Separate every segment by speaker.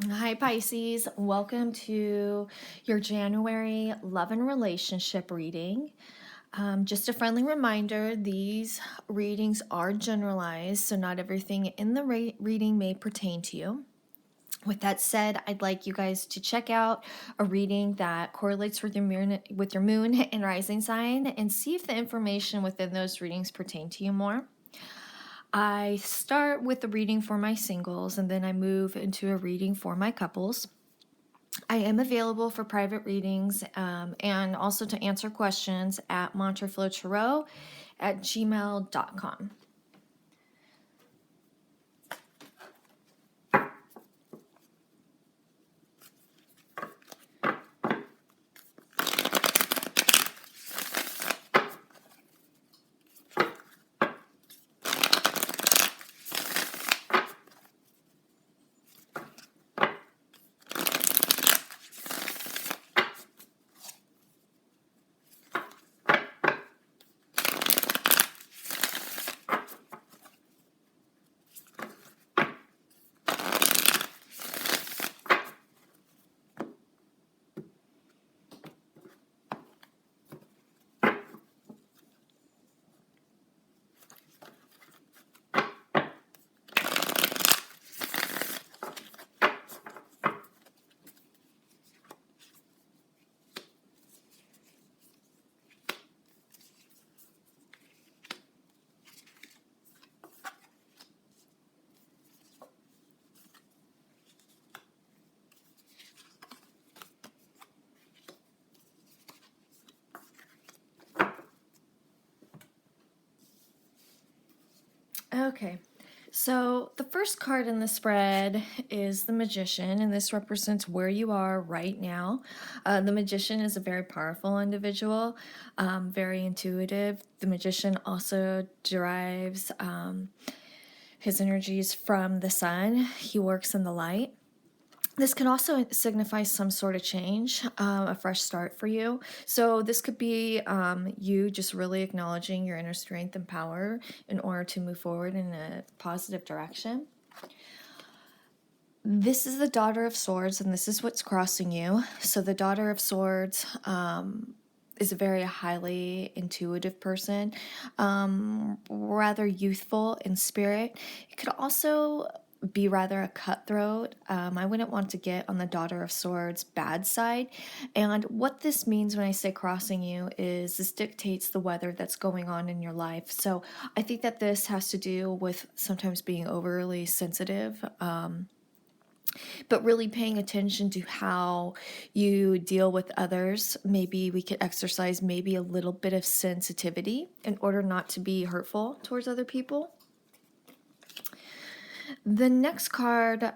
Speaker 1: Hi, Pisces. Welcome to your January love and relationship reading. Just a friendly reminder, these readings are generalized, so not everything in the reading may pertain to you. With that said, I'd like you guys to check out a reading that correlates with your moon and rising sign and see if the information within those readings pertain to you more. I start with a reading for my singles and then I move into a reading for my couples. I am available for private readings and also to answer questions at mantraflowtarot@gmail.com. Okay, so the first card in the spread is the Magician, and this represents where you are right now. The Magician is a very powerful individual, very intuitive. The Magician also derives his energies from the sun. He works in the light. This can also signify some sort of change, a fresh start for you. So this could be you just really acknowledging your inner strength and power in order to move forward in a positive direction. This is the Daughter of Swords, and this is what's crossing you. So the Daughter of Swords is a very highly intuitive person, rather youthful in spirit. It could also be rather a cutthroat. I wouldn't want to get on the Daughter of Swords bad side. And what this means when I say crossing you is this dictates the weather that's going on in your life. So I think that this has to do with sometimes being overly sensitive. But really paying attention to how you deal with others. Maybe we could exercise maybe a little bit of sensitivity in order not to be hurtful towards other people. The next card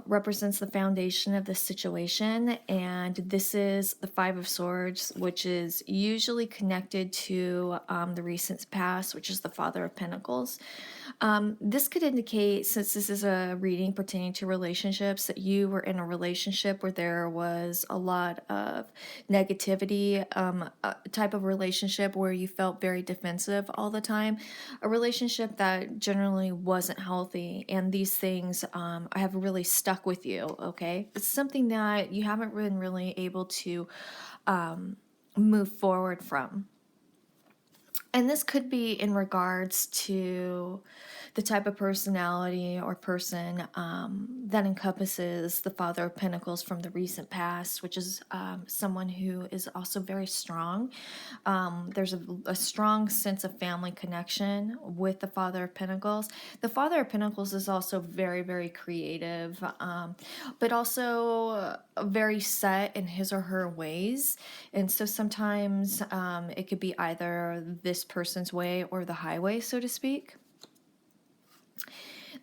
Speaker 1: represents the foundation of the situation, and this is the Five of Swords, which is usually connected to the recent past, which is the Father of Pentacles. This could indicate, since this is a reading pertaining to relationships, that you were in a relationship where there was a lot of negativity, a type of relationship where you felt very defensive all the time, a relationship that generally wasn't healthy, and these things have really stuck with you, okay? It's something that you haven't been really able to move forward from. And this could be in regards to the type of personality or person that encompasses the Father of Pentacles from the recent past, which is someone who is also very strong. There's a strong sense of family connection with the Father of Pentacles. The Father of Pentacles is also very, very creative, but also very set in his or her ways. And so sometimes it could be either this person's way or the highway, so to speak.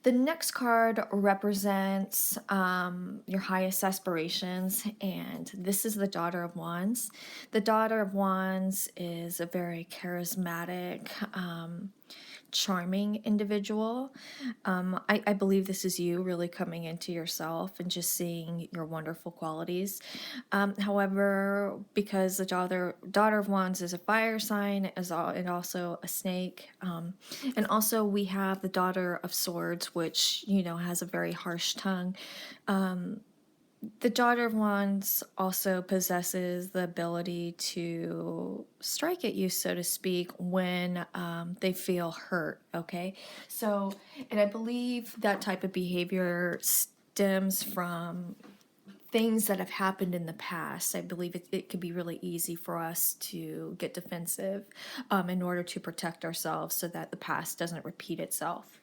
Speaker 1: The next card represents your highest aspirations, and this is the Daughter of Wands. The Daughter of Wands is a very charismatic, charming individual. I believe this is you really coming into yourself and just seeing your wonderful qualities. However, because the daughter of Wands is a fire sign, and also a snake, and also we have the Daughter of Swords, which has a very harsh tongue. The Daughter of Wands also possesses the ability to strike at you, so to speak, when they feel hurt, okay? So, and I believe that type of behavior stems from things that have happened in the past. I believe it could be really easy for us to get defensive in order to protect ourselves so that the past doesn't repeat itself.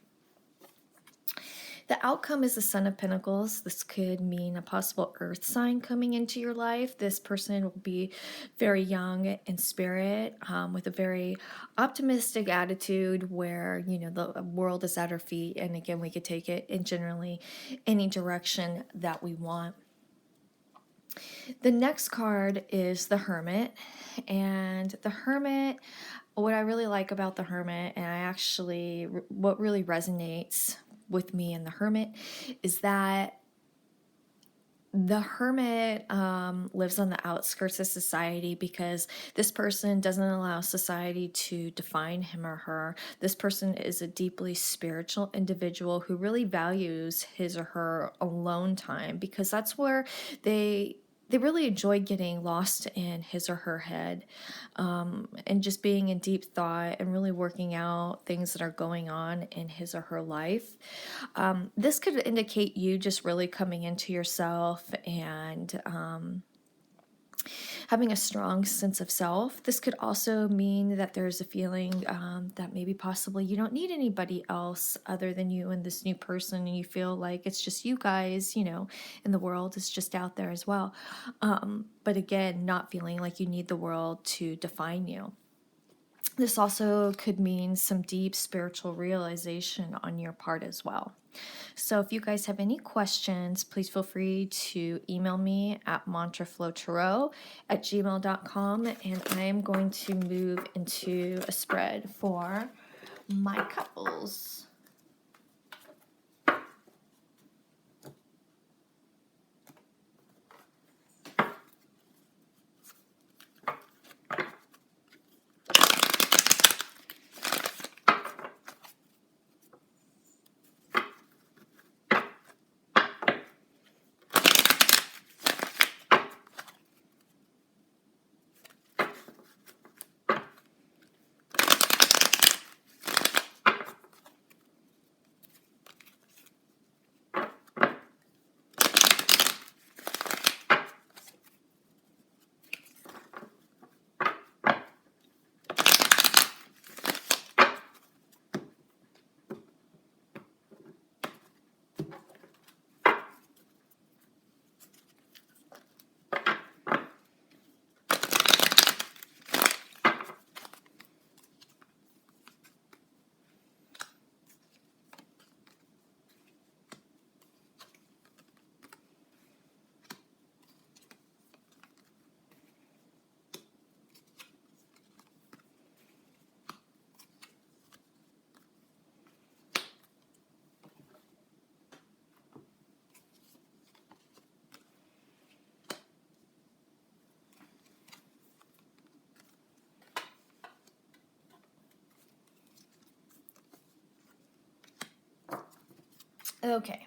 Speaker 1: The outcome is the Son of Pentacles. This could mean a possible earth sign coming into your life. This person will be very young in spirit, with a very optimistic attitude where, you know, the world is at our feet. And again, we could take it in generally any direction that we want. The next card is the Hermit. And the Hermit, what I really like about the Hermit, and what really resonates with me and the Hermit, is that the Hermit lives on the outskirts of society because this person doesn't allow society to define him or her. This person is a deeply spiritual individual who really values his or her alone time, because that's where they really enjoy getting lost in his or her head, and just being in deep thought and really working out things that are going on in his or her life. This could indicate you just really coming into yourself and having a strong sense of self. This could also mean that there's a feeling that maybe possibly you don't need anybody else other than you and this new person, and you feel like it's just you guys, you know, and the world is just out there as well. But again, not feeling like you need the world to define you. This also could mean some deep spiritual realization on your part as well. So if you guys have any questions, please feel free to email me at mantraflowtarot@gmail.com, and I am going to move into a spread for my couples. Okay,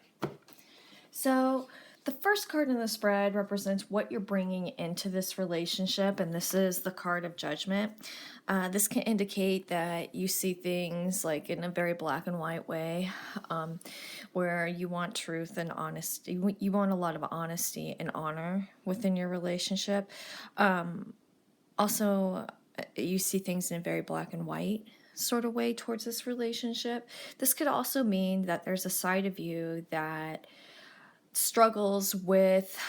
Speaker 1: so the first card in the spread represents what you're bringing into this relationship, and this is the card of Judgment. This can indicate that you see things like in a very black and white way, where you want truth and honesty. You want a lot of honesty and honor within your relationship. Also, you see things in a very black and white sort of way towards this relationship. This could also mean that there's a side of you that struggles with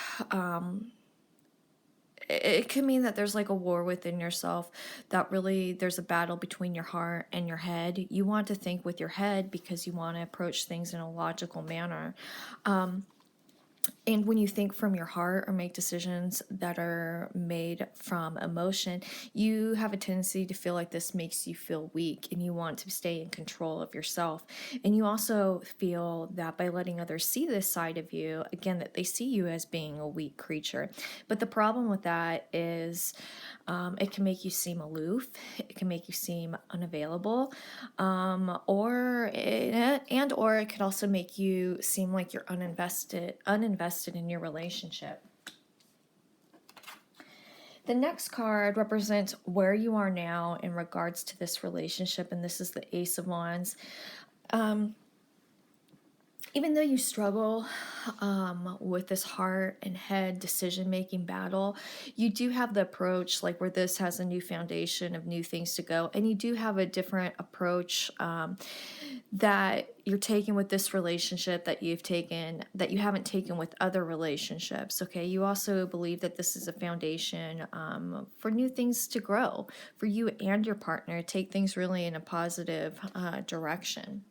Speaker 1: it could mean that there's like a war within yourself, that really there's a battle between your heart and your head. You want to think with your head because you want to approach things in a logical manner. And when you think from your heart or make decisions that are made from emotion, you have a tendency to feel like this makes you feel weak, and you want to stay in control of yourself. And you also feel that by letting others see this side of you, again, that they see you as being a weak creature. But the problem with that is it can make you seem aloof, it can make you seem unavailable, or it could also make you seem like you're uninvested invested in your relationship. The next card represents where you are now in regards to this relationship, and this is the Ace of Wands. Even though you struggle with this heart and head decision-making battle, you do have the approach like where this has a new foundation of new things to go, and you do have a different approach that you're taking with this relationship that you haven't taken with other relationships. Okay, you also believe that this is a foundation for new things to grow for you and your partner. Take things really in a positive direction.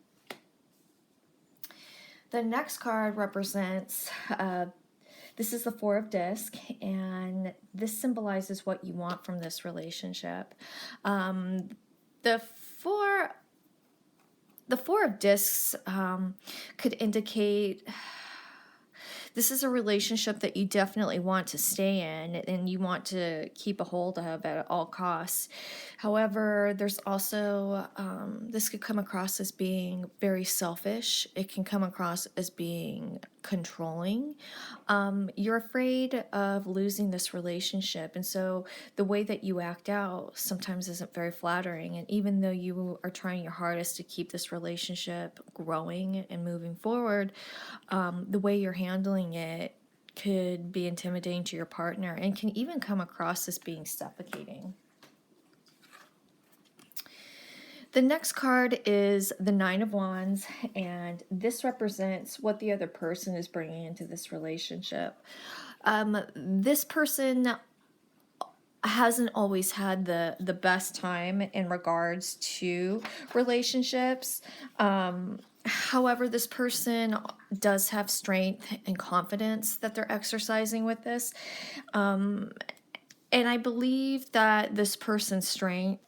Speaker 1: The next card represents, this is the Four of Discs, and this symbolizes what you want from this relationship. The Four of Discs could indicate this is a relationship that you definitely want to stay in and you want to keep a hold of at all costs. However, there's also, this could come across as being very selfish. It can come across as being controlling. You're afraid of losing this relationship, and so the way that you act out sometimes isn't very flattering. And even though you are trying your hardest to keep this relationship growing and moving forward, the way you're handling it could be intimidating to your partner and can even come across as being suffocating. The next card is the Nine of Wands, and this represents what the other person is bringing into this relationship. This person hasn't always had the best time in regards to relationships. However, this person does have strength and confidence that they're exercising with this. And I believe that this person's strength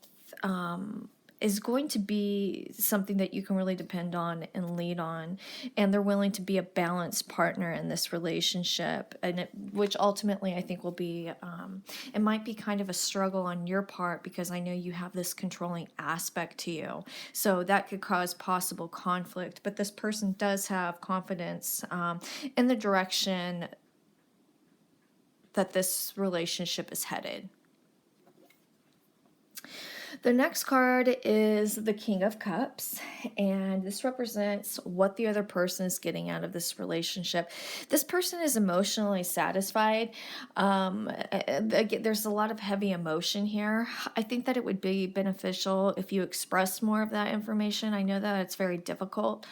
Speaker 1: is going to be something that you can really depend on and lead on, and they're willing to be a balanced partner in this relationship, and which ultimately I think will be, it might be kind of a struggle on your part because I know you have this controlling aspect to you, so that could cause possible conflict, but this person does have confidence in the direction that this relationship is headed. The next card is the King of Cups, and this represents what the other person is getting out of this relationship. This person is emotionally satisfied. There's a lot of heavy emotion here. I think that it would be beneficial if you express more of that information. I know that it's very difficult.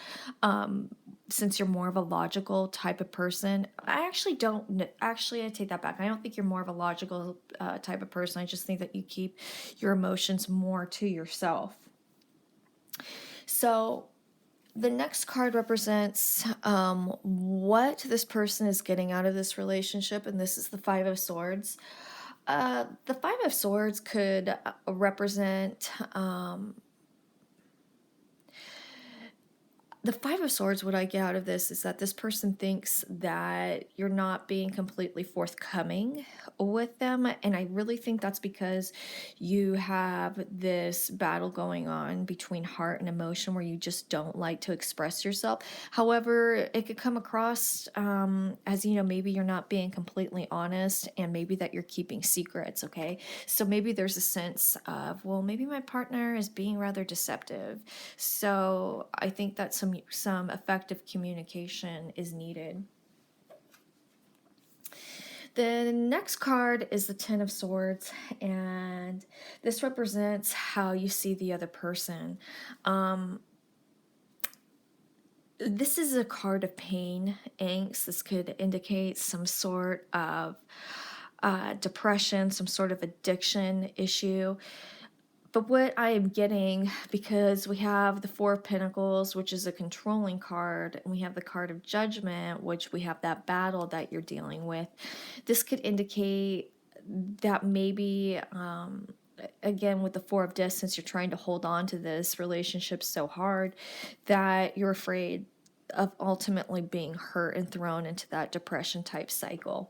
Speaker 1: Since you're more of a logical type of person. I take that back. I don't think you're more of a logical type of person. I just think that you keep your emotions more to yourself. So the next card represents what this person is getting out of this relationship, and this is the Five of Swords. The Five of Swords could represent the Five of Swords, what I get out of this is that this person thinks that you're not being completely forthcoming with them. And I really think that's because you have this battle going on between heart and emotion where you just don't like to express yourself. However, it could come across as, maybe you're not being completely honest and maybe that you're keeping secrets, okay? So maybe there's a sense of, well, maybe my partner is being rather deceptive. So I think that some effective communication is needed. The next card is the Ten of Swords, and this represents how you see the other person. This is a card of pain, angst. This could indicate some sort of depression, some sort of addiction issue. But what I am getting, because we have the Four of Pentacles, which is a controlling card, and we have the card of Judgment, which we have that battle that you're dealing with, this could indicate that maybe, again, with the Four of Discs, since you're trying to hold on to this relationship so hard, that you're afraid of ultimately being hurt and thrown into that depression type cycle.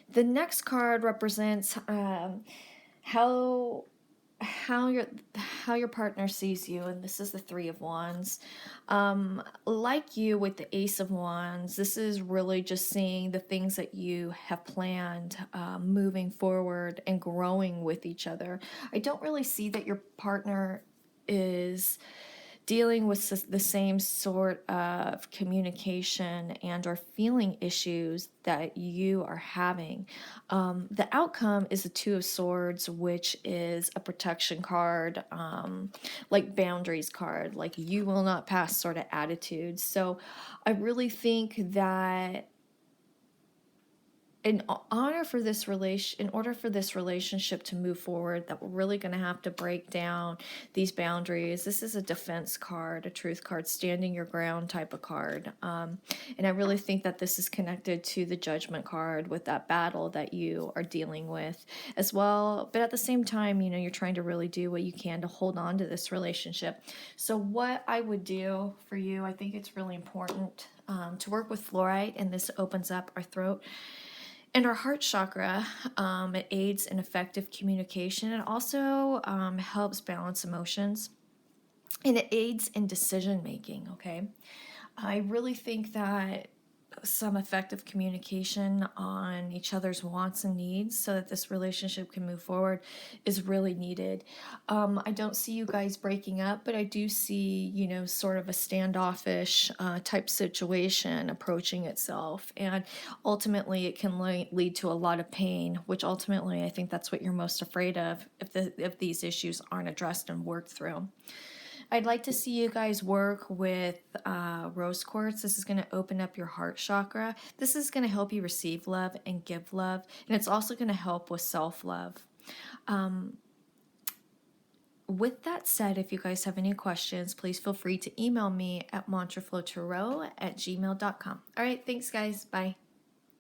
Speaker 1: The next card represents how how your partner sees you, and this is the Three of Wands. Like you with the Ace of Wands, this is really just seeing the things that you have planned, moving forward and growing with each other. I don't really see that your partner is dealing with the same sort of communication and or feeling issues that you are having. The outcome is the Two of Swords, which is a protection card, like boundaries card, like you will not pass sort of attitude. So I really think that in order for this relationship to move forward, that we're really going to have to break down these boundaries. This is a defense card, a truth card, standing your ground type of card. And I really think that this is connected to the judgment card with that battle that you are dealing with as well. But at the same time, you're trying to really do what you can to hold on to this relationship. So what I would do for you, I think it's really important to work with fluorite, and this opens up our throat and our heart chakra. It aids in effective communication. It also helps balance emotions, and it aids in decision making. Okay, I really think that some effective communication on each other's wants and needs so that this relationship can move forward is really needed. I don't see you guys breaking up, but I do see, sort of a standoffish type situation approaching itself. And ultimately, it can lead to a lot of pain, which ultimately I think that's what you're most afraid of if these issues aren't addressed and worked through. I'd like to see you guys work with rose quartz. This is going to open up your heart chakra. This is going to help you receive love and give love. And it's also going to help with self-love. With that said, if you guys have any questions, please feel free to email me at mantraflowtarot@gmail.com. All right, thanks guys. Bye.